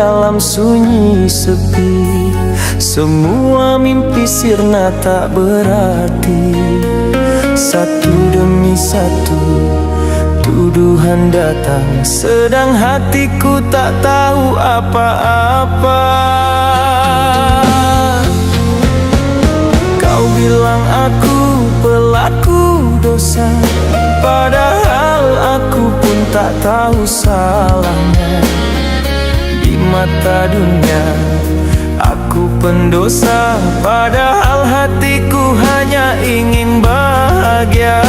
dalam sunyi sepi. Semua mimpi sirna tak berarti. Satu demi satu tuduhan datang, sedang hatiku tak tahu apa-apa. Kau bilang aku pelaku dosa, padahal aku pun tak tahu salahnya. Di mata dunia aku pendosa, padahal hatiku hanya ingin bahagia.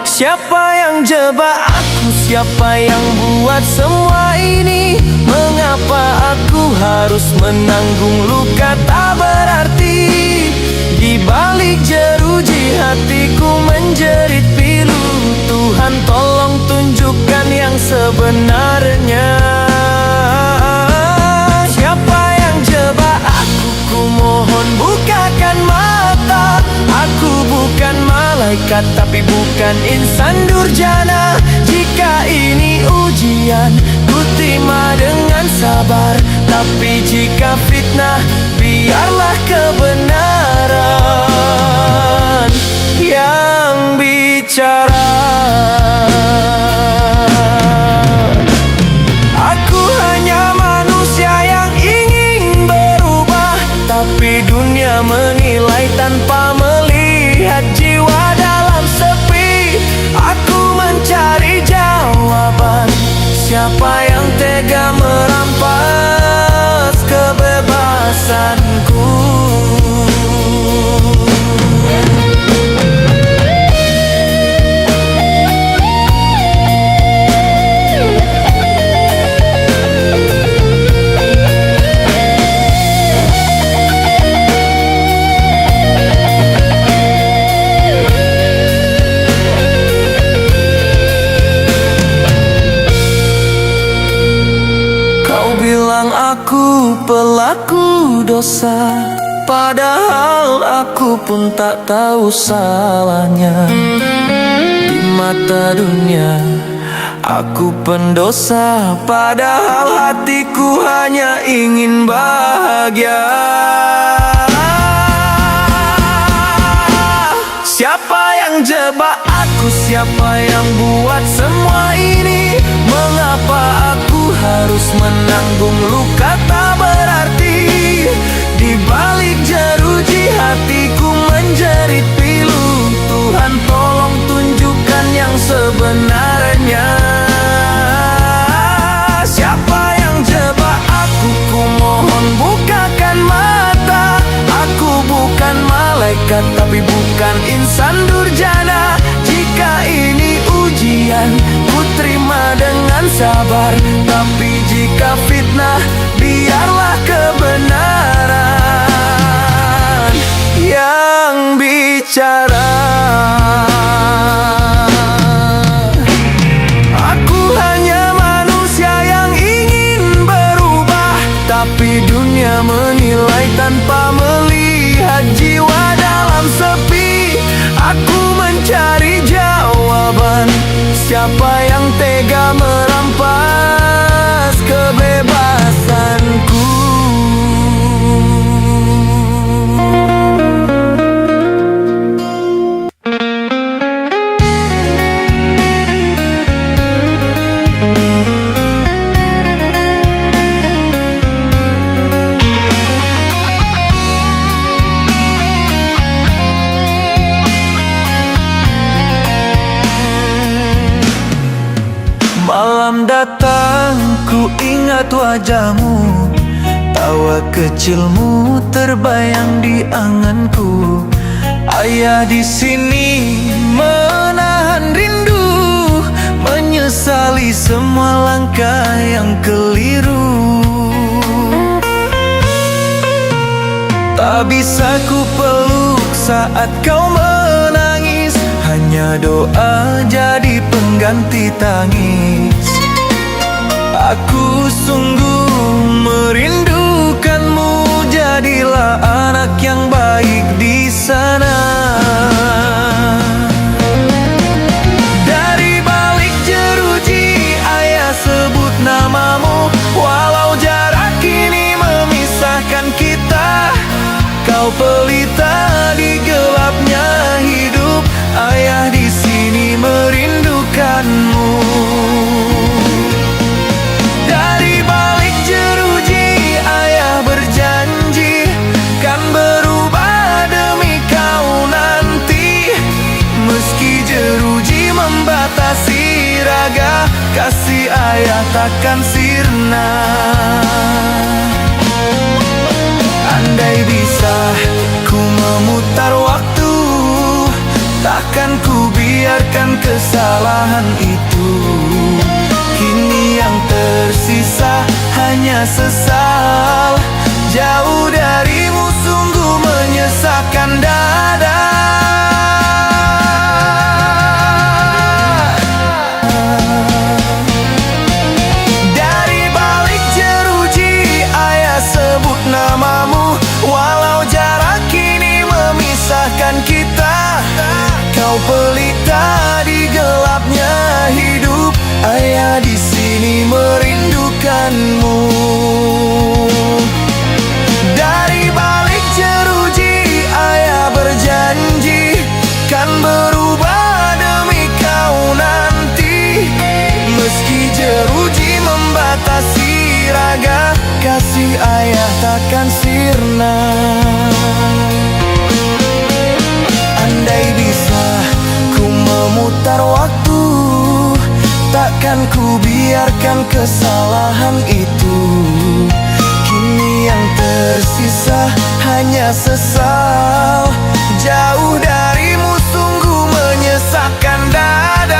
Siapa yang jebak aku? Siapa yang buat semua ini? Mengapa aku harus menanggung luka tak berarti? Di balik jeruji hatiku menjerit pilu. Tuhan tolong tunjukkan yang sebenarnya. Siapa yang jebak aku? Ku mohon bukakan mata. Aku bukan malaikat, tapi bukan insan durjana. Jika ini ujian, ku terima dengan sabar. Tapi jika fitnah, biarlah kebenaran yang bicara. Aku hanya manusia yang ingin berubah, tapi dunia menilai tanpa melihat jiwa dalam sepi. Aku mencari jawaban. Siapa yang tega merampas kebebasanku? Aku pelaku dosa, padahal aku pun tak tahu salahnya. Di mata dunia aku pendosa, padahal hatiku hanya ingin bahagia. Siapa yang jebak aku? Siapa yang buat semua ini? Mengapa aku harus menanggung luka tak berarti? Di balik jeruji hatiku menjerit pilu. Tuhan tolong tunjukkan yang sebenarnya. Siapa yang jebak aku? Ku mohon bukakan mata. Aku bukan malaikat, tapi bukan insan durjana. Jika ini ujian, ku terima dengan sabar. Tapi jika fitnah, biarlah kebenaran yang bicara. Aku hanya manusia yang ingin berubah, tapi dunia menilai tanpa melihat jiwa dalam sepi. Aku mencari jawaban. Siapa yang tega merampas kebebasanku? Malam datang, ku ingat wajahmu. Tawa kecilmu terbayang di anganku. Ayah di sini menahan rindu, menyesali semua langkah yang keliru. Tak bisa ku peluk saat kau menangis, hanya doa jadi pengganti tangis. Aku sungguh merindukanmu, jadilah anak yang baik di sana. Dari balik jeruji takkan sirna. Andai bisa ku memutar waktu, takkan ku biarkan kesalahan itu. Kini yang tersisa hanya sesal, jauh darimu sungguh menyesakkan dada. Dari balik jeruji ayah sebut namamu, walau jarak kini memisahkan kita. Kau pelita di gelapnya hidup, ayah di sini merindukanmu. Dari balik jeruji ayah berjanji kan berubah demi kau nanti. Meski jeruji membatasi raga, kasih ayah takkan sirna. Andai bisa ku memutar waktu, takkan ku biarkan kesalahan itu. Kini yang tersisa hanya sesal, jauh darimu sungguh menyesakkan dada.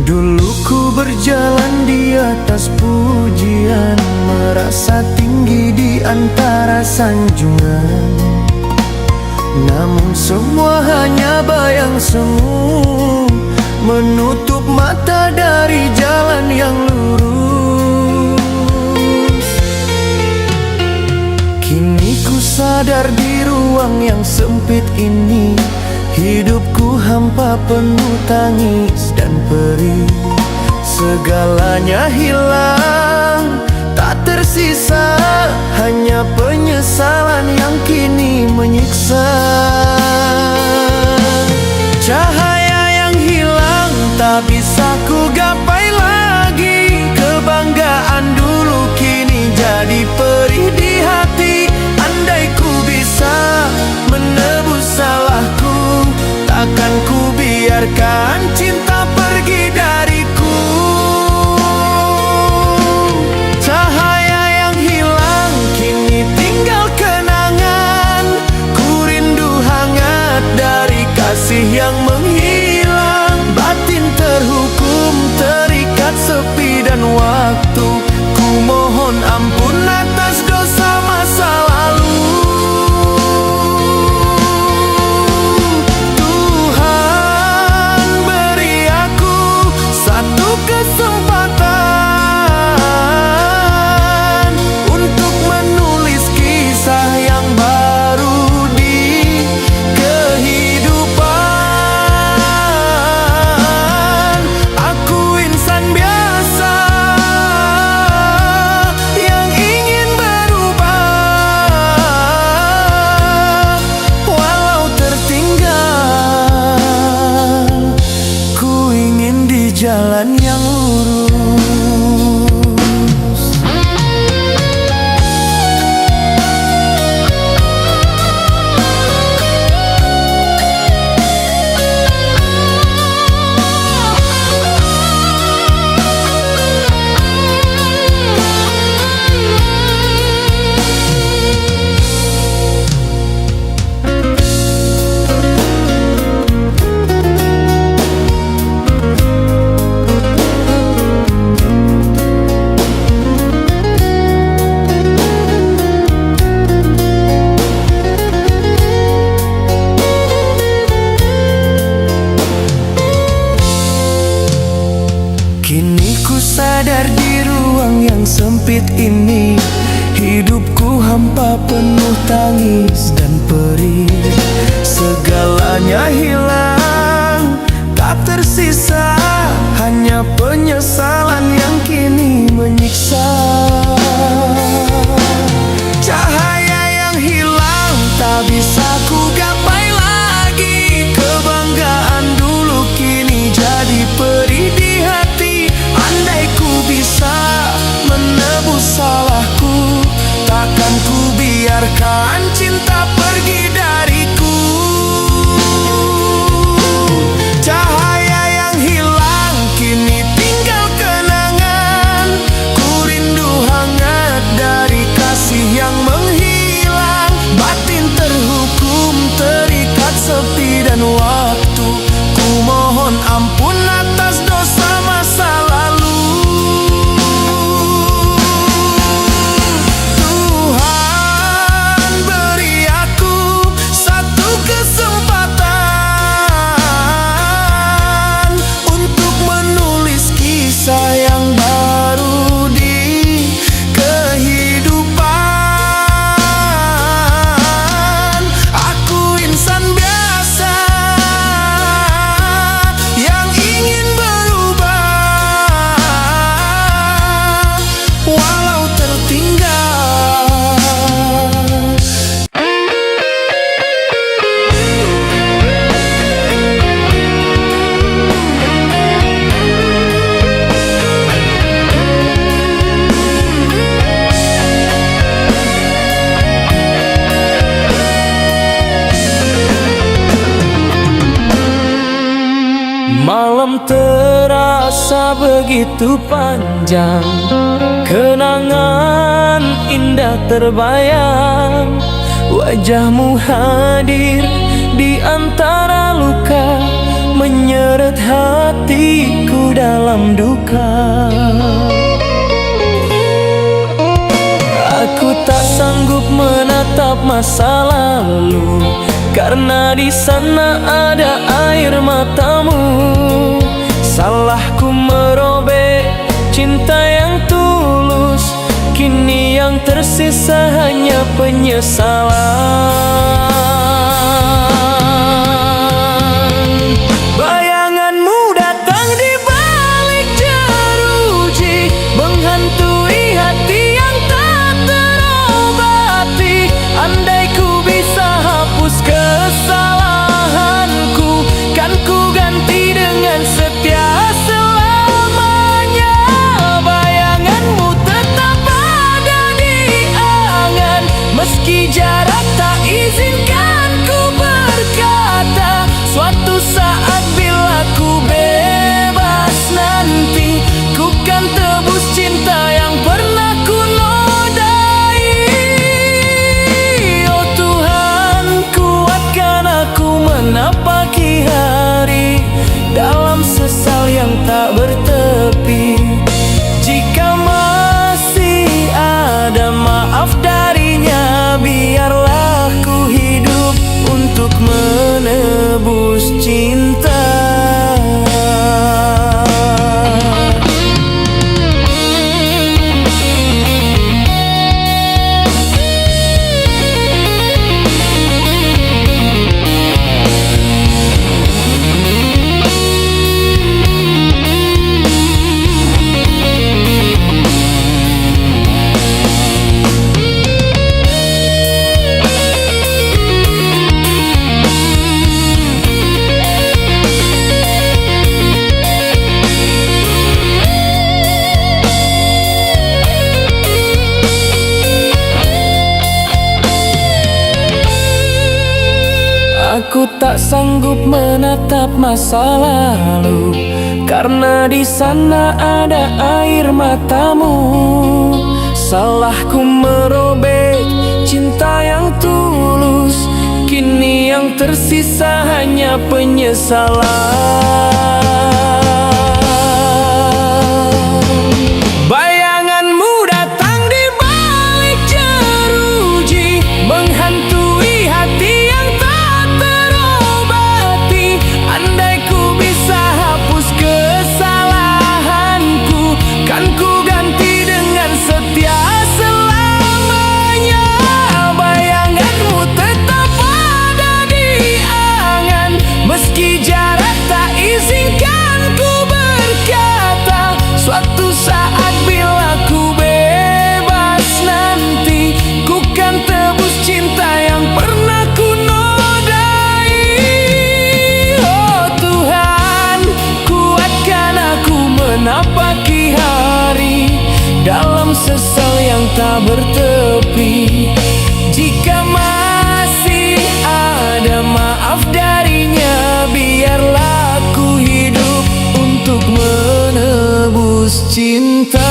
Dulu ku berjalan di atas pujian, merasa tinggi di antara sanjungan. Namun semua hanya bayang semu, menutup mata dari jalan yang lurus. Kini ku sadar di ruang yang sempit ini, hidupku hampa penuh tangis dan perih. Segalanya hilang, tak tersisa, hanya penyesalan yang kini menyiksa. Cahaya yang hilang tak bisa ku gapai lagi. Kebanggaan dulu kini jadi perih di hati. Andai ku bisa menebus salahku, takkan ku biarkan cinta pergi dariku. Cahaya yang hilang kini tinggal kenangan. Ku rindu hangat dari kasih yang menghilang. Batin terhukum terikat sepi dan waktu. Ku mohon ampun atas dosa masa lalu. Kesempatan untuk menulis kisah yang baru di kehidupan. Aku insan biasa yang ingin berubah, walau tertinggal, ku ingin di jalan yang lurus. Kini ku sadar di ruang yang sempit ini, hidupku hampa penuh tangis dan perih. Segalanya hilang, tak tersisa, hanya penyesalan yang kini bisa. Cahaya yang hilang tak bisa ku gapai lagi. Kebanggaan dulu kini jadi perih di hati. Andai ku bisa menebus salahku, takkan ku biarkan cinta pergi dariku. Cahaya yang hilang kini tinggal kenangan. Ku rindu hangat dari kasih yang menghilang. Batin terhukum terikat sepi dan waktu. Ku mohon ampun atas dosa masa lalu. Tuhan beri aku satu kesempatan untuk menulis kisah yang baru di kehidupan. Aku insan biasa yang ingin berubah, walau tertinggal. Malam terasa begitu panjang, kenangan indah terbayang. Wajahmu hadir di antara luka, menyeret hatiku dalam duka. Aku tak sanggup menatap masa lalu, karena di sana ada air matamu. Salahku merobek cinta yang tulus, kini yang tersisa hanya penyesalan. Bayanganmu datang di balik jeruji, menghantui hati yang tak terobati. Andai ku bisa hapus kesalahanku, kan ku ganti dengan setia selamanya. Bayanganmu tetap ada di angan, meski jarak tak izinkan ku berkata. Suatu saat bila ku bebas nanti, ku kan tebus cinta yang pernah ku nodai. Oh Tuhan, kuatkan aku menapaki hari dalam sesal yang tak bertepi. Jika masih ada maaf darinya, biarlah ku hidup untuk menebus cinta. Aku tak sanggup menatap masa lalu, karena di sana ada air matamu. Salahku merobek cinta yang tulus, kini yang tersisa hanya penyesalan. Bayanganmu datang di balik jeruji, menghantui hati yang tak terobati. Andai ku bisa hapus kesalahanku, kan ku ganti dengan setia selamanya. Bayanganmu tetap ada di angan, meski jarak tak izinkan tak bertepi. Jika masih ada maaf darinya, biarlah ku hidup untuk menebus cinta.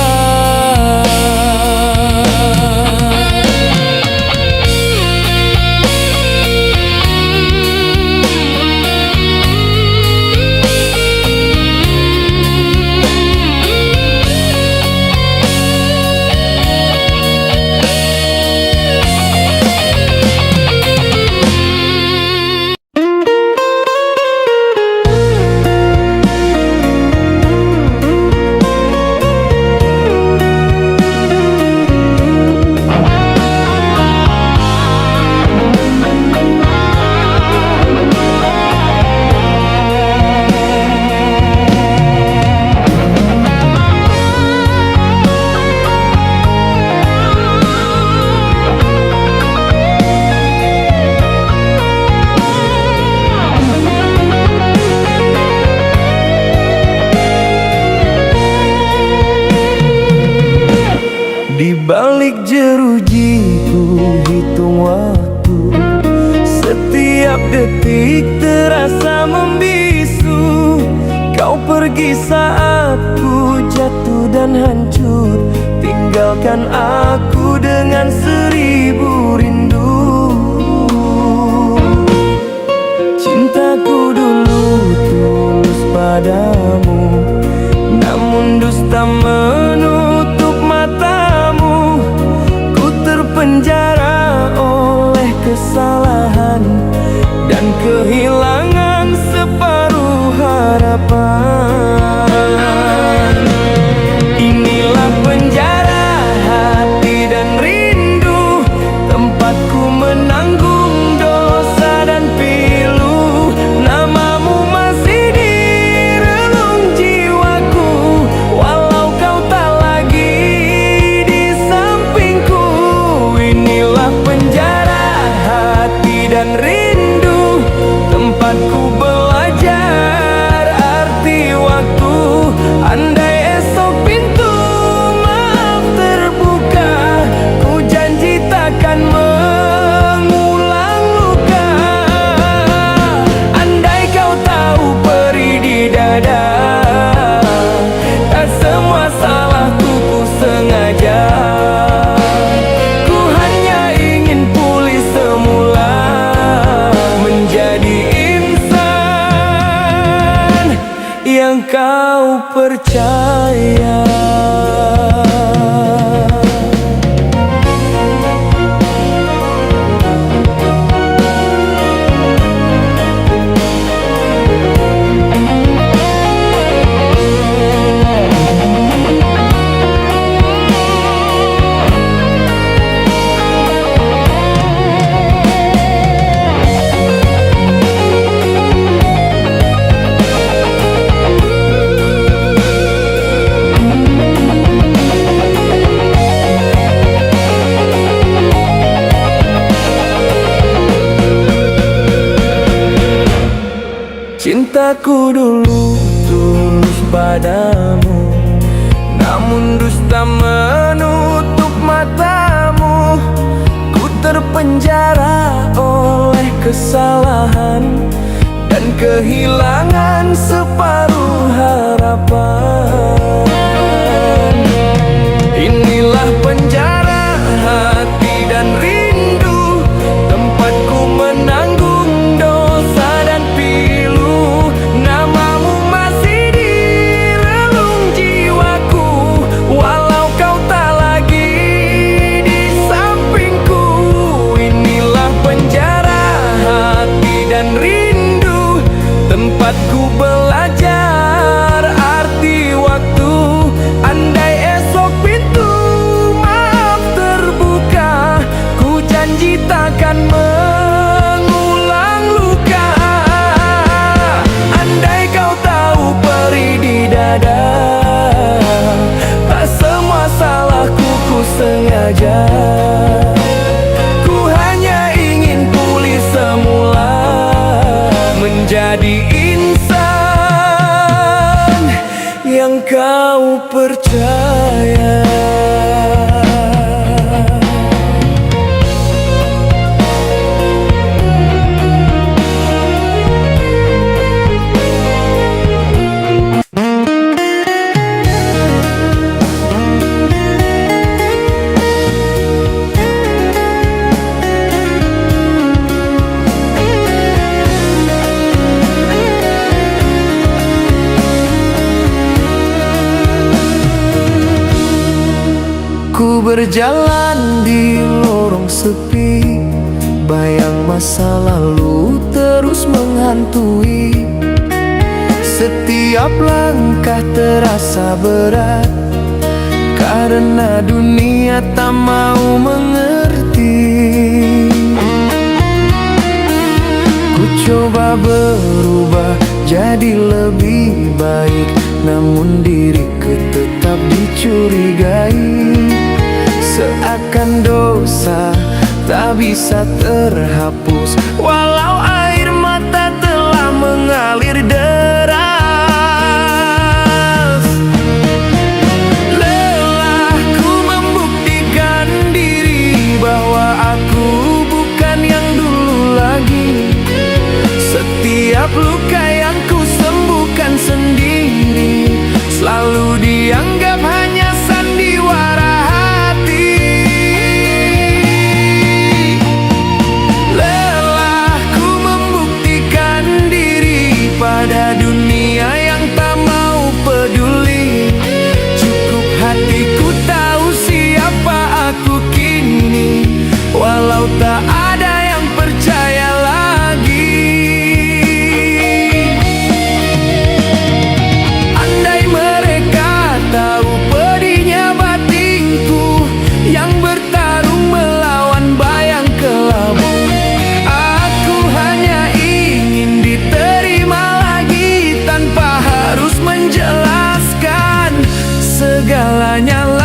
Di balik jeruji ku hitung waktu, setiap detik terasa membisu. Kau pergi saat ku jatuh dan hancur, tinggalkan aku dengan 1000 rindu. Cintaku dulu tulus padamu, namun dusta menutup matamu. Ku terpenjara oleh kesalahan dan kehilangan separuh harapan. Inilah penjara hati dan rindu, tempatku menanggung dosa dan pilu. Namamu masih di relung jiwaku, walau kau tak lagi di sampingku. Inilah penjara hati dan rindu, tempatku belajar arti waktu. Andai esok pintu maaf terbuka, ku janji takkan mengulang luka. Andai kau tahu perih di dada, tak semua salahku ku sengaja. Ku hanya ingin pulih semula, menjadi insan yang kau percaya. Cintaku dulu tulus padamu, namun dusta menutup matamu. Ku terpenjara oleh kesalahan dan kehilangan separuh harapan. Inilah penjara hati dan rindu, tempatku menanggung dosa dan pilu. Namamu masih di relung jiwaku, walau kau tak lagi di sampingku. Inilah penjara hati dan rindu, tempatku belajar arti waktu. Andai esok pintu maaf terbuka, ku janji takkan mengulang luka. Andai kau tahu perih di dada, tak semua salahku ku sengaja. Ku hanya ingin pulih semula, menjadi insan yang kau percaya. berjalan di lorong sepi, bayang masa lalu terus menghantui. Setiap langkah terasa berat, karena dunia tak mau mengerti. Ku coba berubah jadi lebih baik, namun diriku tetap dicurigai. Seakan dosa tak bisa terhapus, walau air mata telah mengalir deras. Lelahku membuktikan diri bahwa aku bukan yang dulu lagi. Setiap luka yang ku sembuhkan sendiri selalu dianggap hanya sandiwara hati. Lelahku membuktikan diri pada dunia yang tak mau peduli. Cukup hatiku tahu siapa aku kini, walau tak ada yang percaya lagi. Andai mereka tahu pedihnya batinku yang bertarung melawan bayang kelabu. Aku hanya ingin diterima lagi tanpa harus menjelaskan segalanya lagi.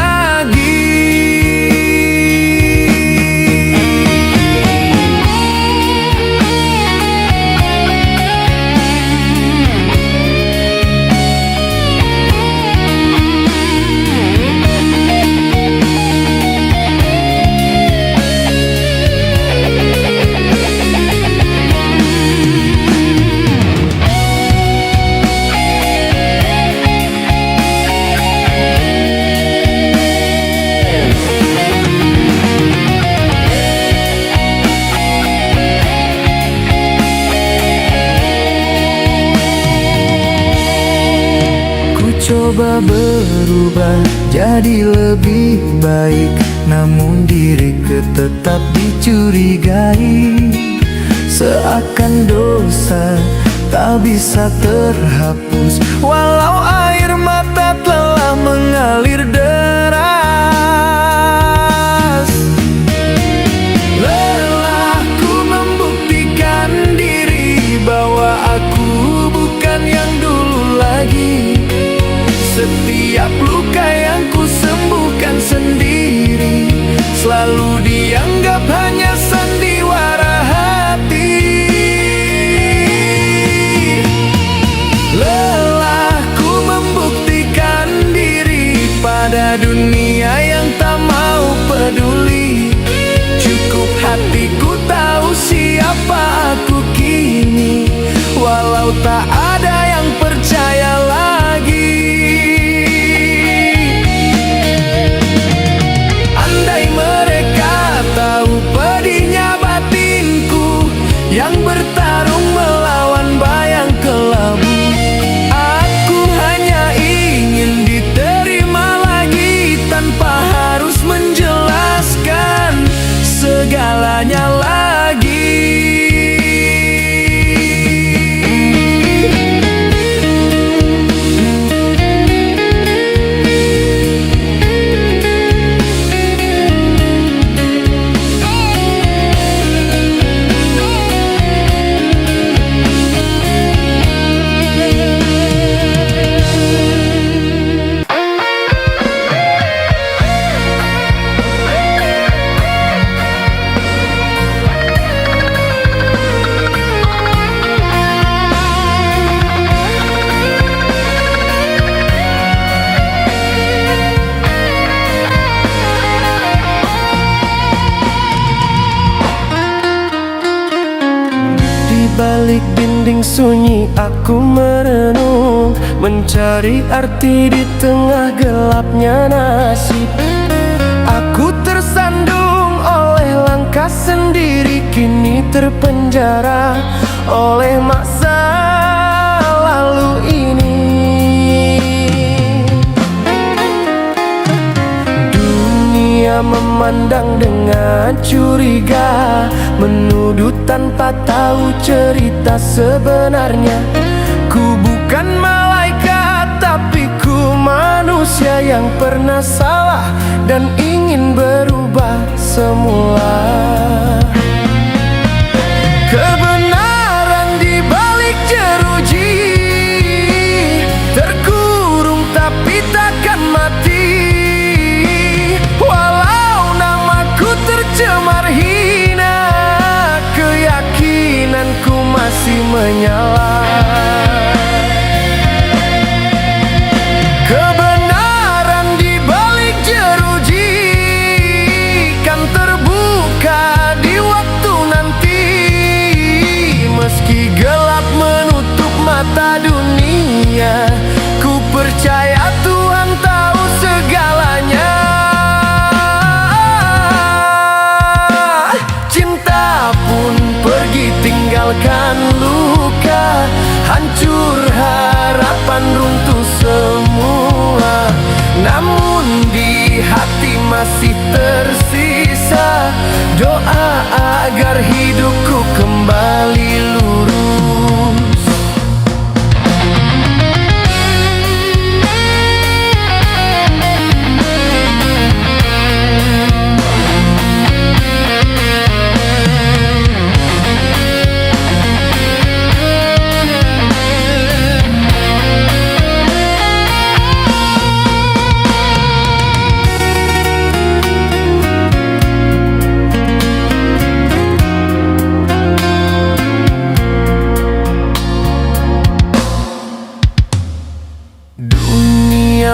Coba berubah jadi lebih baik, namun diriku tetap dicurigai. Seakan dosa tak bisa terhapus, walau air mata telah mengalir deras. Lelahku membuktikan diri bahwa aku bukan yang dulu lagi. Setiap luka yang ku sembuhkan sendiri selalu dianggap hanya sandiwara hati. Lelahku membuktikan diri pada dunia yang tak mau peduli. Cukup hatiku tahu siapa aku kini, walau tak ada yang percaya lagi. Tahu pedihnya batinku yang bertarung melawan bayang kelabu. Aku hanya ingin diterima lagi tanpa harus menjelaskan segalanya lagi. Balik dinding sunyi aku merenung, mencari arti di tengah gelapnya nasib. Aku tersandung oleh langkah sendiri, kini terpenjara oleh masa lalu ini. Dunia Dunia memandang dengan curiga, menuduh tanpa tahu cerita sebenarnya. Ku bukan malaikat, tapi ku manusia yang pernah salah dan ingin berubah semula. Kebenaran di balik jeruji, terkurung tapi takkan mati. Walau namaku tercemar hina, keyakinanku masih menyala. Kebenaran di balik jeruji kan terbuka di waktu nanti. Meski gelap menutup mata dunia, ku percaya Tuhan tahu segalanya. Cinta pun pergi tinggalkan luka, hancur harapan runtuh semua. Namun di hati masih tersisa doa agar hidupku kembali lurus.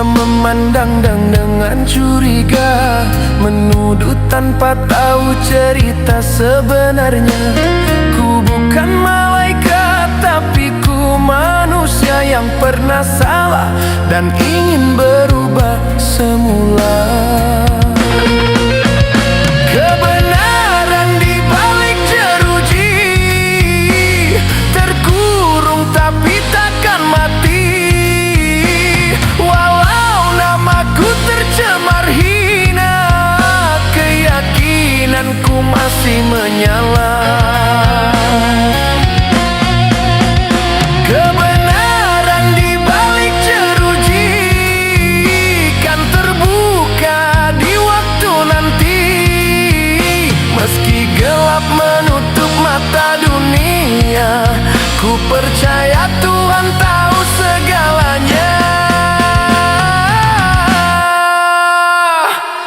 Memandang dengan curiga, menuduh tanpa tahu cerita sebenarnya. Ku bukan malaikat, tapi ku manusia yang pernah salah dan ingin berubah semula. Kebenaran di balik jeruji, terkurung tapi takkan mati. Ku tercemar hina, keyakinanku masih menyala. Kebenaran di balik jeruji kan terbuka di waktu nanti. Meski gelap menutup mata dunia, ku percaya Tuhan tahu segalanya.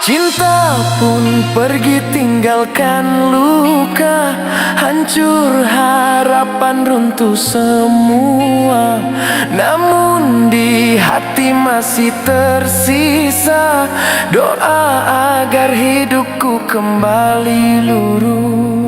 Cinta pun pergi tinggalkan luka, hancur harapan runtuh semua. Namun di hati masih tersisa doa agar hidupku kembali lurus.